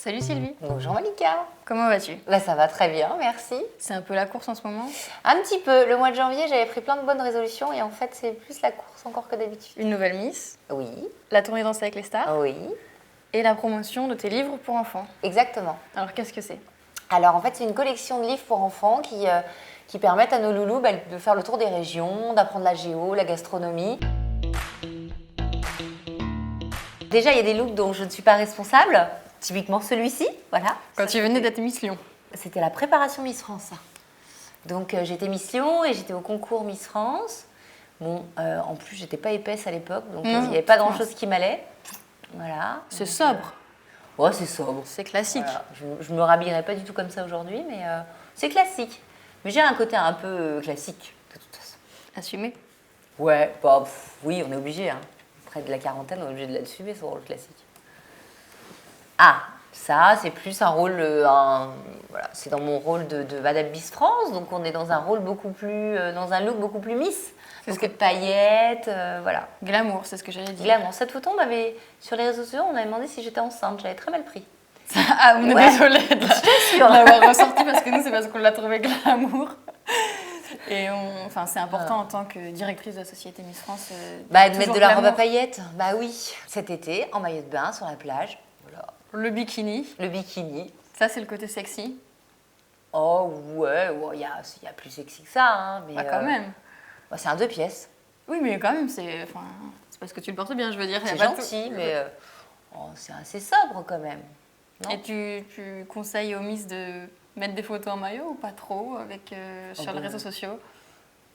Salut Sylvie, Bonjour Malika. comment vas-tu? Ça va très bien, merci. C'est un peu la course en ce moment? Un petit peu. Le mois de janvier, j'avais pris plein de bonnes résolutions et en fait, c'est plus la course encore que d'habitude. Une nouvelle Miss, Oui, la tournée Danser avec les stars oui, et la promotion de tes livres pour enfants. exactement. Alors qu'est-ce que c'est? Alors en fait, c'est une collection de livres pour enfants qui permettent à nos loulous de faire le tour des régions, d'apprendre la géo, la gastronomie. Déjà, il y a des looks dont je ne suis pas responsable. Typiquement celui-ci, voilà. Quand tu venais d'être Miss Lyon. C'était la préparation Miss France, ça. Donc j'étais Miss Lyon et j'étais au concours Miss France. Bon, en plus, j'étais pas épaisse à l'époque, donc il n'y avait pas grand-chose qui m'allait. Voilà. C'est Donc, sobre, ouais, c'est sobre. c'est classique. Voilà. Je me rhabillerai pas du tout comme ça aujourd'hui, mais c'est classique. Mais j'ai un côté un peu classique, de toute façon. Assumé. Ouais, oui, on est obligé. Hein. Près de la quarantaine, on est obligé de l'assumer, ce rôle classique. Ah, ça, c'est plus un rôle, voilà, c'est dans mon rôle de Madame Miss France, donc on est dans un rôle beaucoup plus, dans un look beaucoup plus Miss. C'est ce Beaucoup de paillettes, voilà. Glamour, c'est ce que j'allais dire. Glamour. Cette photo, sur les réseaux sociaux, on m'avait demandé si j'étais enceinte. J'avais très mal pris. Ah, on est Ouais. désolée de l'avoir ressorti parce que nous, c'est parce qu'on l'a trouvé glamour. Et enfin, c'est important en tant que directrice de la société Miss France. De mettre toujours de la robe à glamour. paillettes. Bah oui. Cet été, en maillot de bain, sur la plage. Voilà. Le bikini, Le bikini. ça c'est le côté sexy. Oh ouais, il y a plus sexy que ça. Hein, mais, Bah, quand même. C'est un 2 pièces. Oui, mais quand même, c'est parce que tu le portes bien, je veux dire. y a C'est pas de- gentil, mais c'est assez sobre quand même. Non. Et tu conseilles aux Miss de mettre des photos en maillot ou pas trop avec, sur les réseaux sociaux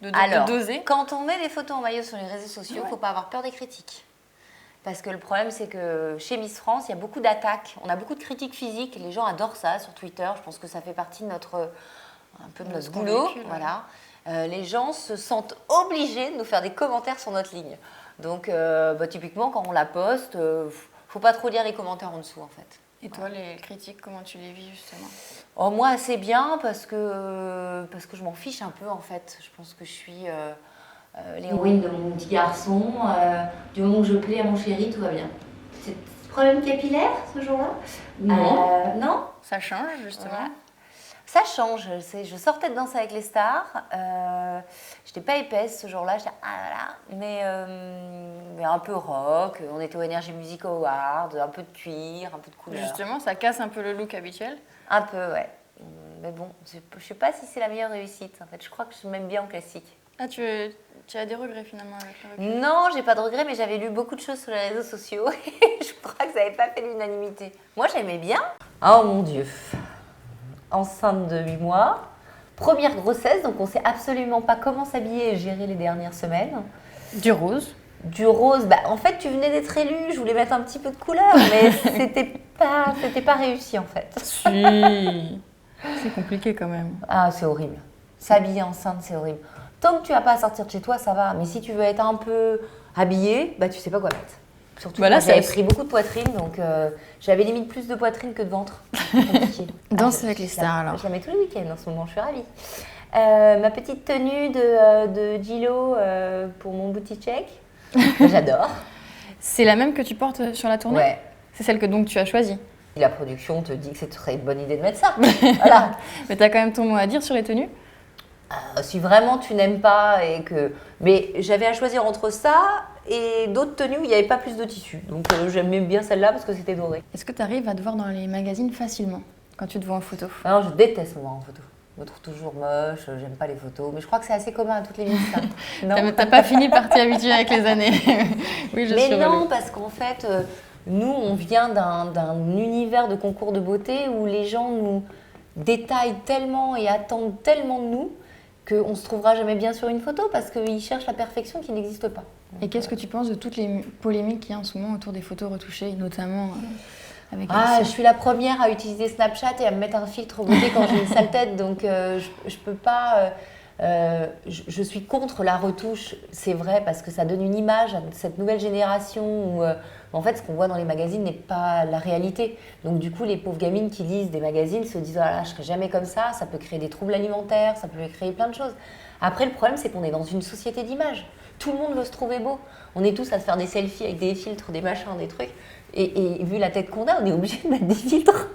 de Alors, doser? quand on met des photos en maillot sur les réseaux sociaux, il ne faut pas avoir peur des critiques. Parce que le problème, c'est que chez Miss France, il y a beaucoup d'attaques. On a beaucoup de critiques physiques. Les gens adorent ça sur Twitter. Je pense que ça fait partie de notre ce qu'on boulot. véhicule, ouais. Voilà. Les gens se sentent obligés de nous faire des commentaires sur notre ligne. Donc, typiquement, quand on la poste, faut pas trop lire les commentaires en dessous, en fait. Et toi, les critiques, comment tu les vis justement? Oh, moi, assez bien parce que je m'en fiche un peu, en fait. Je pense que je suis l'héroïne de mon petit garçon. Du moment que je plais à mon chéri, tout va bien. C'est problème capillaire, ce jour-là? Non. Ça change justement. Ouais. Ça change. Je sortais de Danser avec les stars. J'étais pas épaisse ce jour-là. J'étais mais un peu rock. On était au Energy Music Awards. Un peu de cuir, un peu de couleur. Justement, ça casse un peu le look habituel. Un peu, ouais. Mais bon, je sais pas si c'est la meilleure réussite. En fait, je crois que je m'aime bien en classique. Ah, tu as des regrets finalement avec le recul? Non, j'ai pas de regrets, mais j'avais lu beaucoup de choses sur les réseaux sociaux et je crois que ça n'avait pas fait l'unanimité. Moi, j'aimais bien. Oh mon Dieu. Enceinte de 8 mois. Première grossesse, donc on sait absolument pas comment s'habiller et gérer les dernières semaines. Du rose. Du rose, en fait, tu venais d'être élue, je voulais mettre un petit peu de couleur, mais c'était pas réussi en fait. Si. C'est compliqué quand même. Ah, c'est horrible. S'habiller enceinte, c'est horrible. Tant que tu n'as pas à sortir de chez toi, ça va. Mais si tu veux être un peu habillée, tu sais pas quoi mettre. Surtout Bah là, moi, j'avais ça- pris beaucoup de poitrine, donc j'avais limite plus de poitrine que de ventre. Compliqué. Danse je- avec les je stars, la- alors. Je la mets tous les week-ends en ce moment, je suis ravie. Ma petite tenue de Gilo pour mon booty check, j'adore. C'est la même que tu portes sur la tournée? Ouais. C'est celle que donc tu as choisie. La production te dit que ce serait une bonne idée de mettre ça. Voilà. Mais tu as quand même ton mot à dire sur les tenues? Si vraiment tu n'aimes pas et que... Mais j'avais à choisir entre ça et d'autres tenues où il n'y avait pas plus de tissu. Donc j'aimais bien celle-là parce que c'était doré. Est-ce que tu arrives à te voir dans les magazines facilement quand tu te vois en photo? Alors je déteste me voir en photo. Je me trouve toujours moche, j'aime pas les photos. Mais je crois que c'est assez commun à toutes les Miss. Ça. Non. T'as pas fini par t'y habituer avec les années. Oui, je Mais suis non, relou. parce qu'en fait, nous, on vient d'un univers de concours de beauté où les gens nous détaillent tellement et attendent tellement de nous qu'on ne se trouvera jamais bien sur une photo parce qu'ils cherchent la perfection qui n'existe pas. Et qu'est-ce que tu penses de toutes les polémiques qu'il y a en ce moment autour des photos retouchées, notamment avec Ah, les je suis la première à utiliser Snapchat et à me mettre un filtre beauté quand j'ai une sale tête, donc je peux pas. Je suis contre la retouche, c'est vrai, parce que ça donne une image à cette nouvelle génération où, en fait, ce qu'on voit dans les magazines n'est pas la réalité. Donc, du coup, les pauvres gamines qui lisent des magazines se disent « Oh là là, je serai jamais comme ça, ça peut créer des troubles alimentaires, ça peut créer plein de choses. » Après, le problème, c'est qu'on est dans une société d'images. Tout le monde veut se trouver beau. On est tous à se faire des selfies avec des filtres, des machins, des trucs. Et vu la tête qu'on a, on est obligé de mettre des filtres.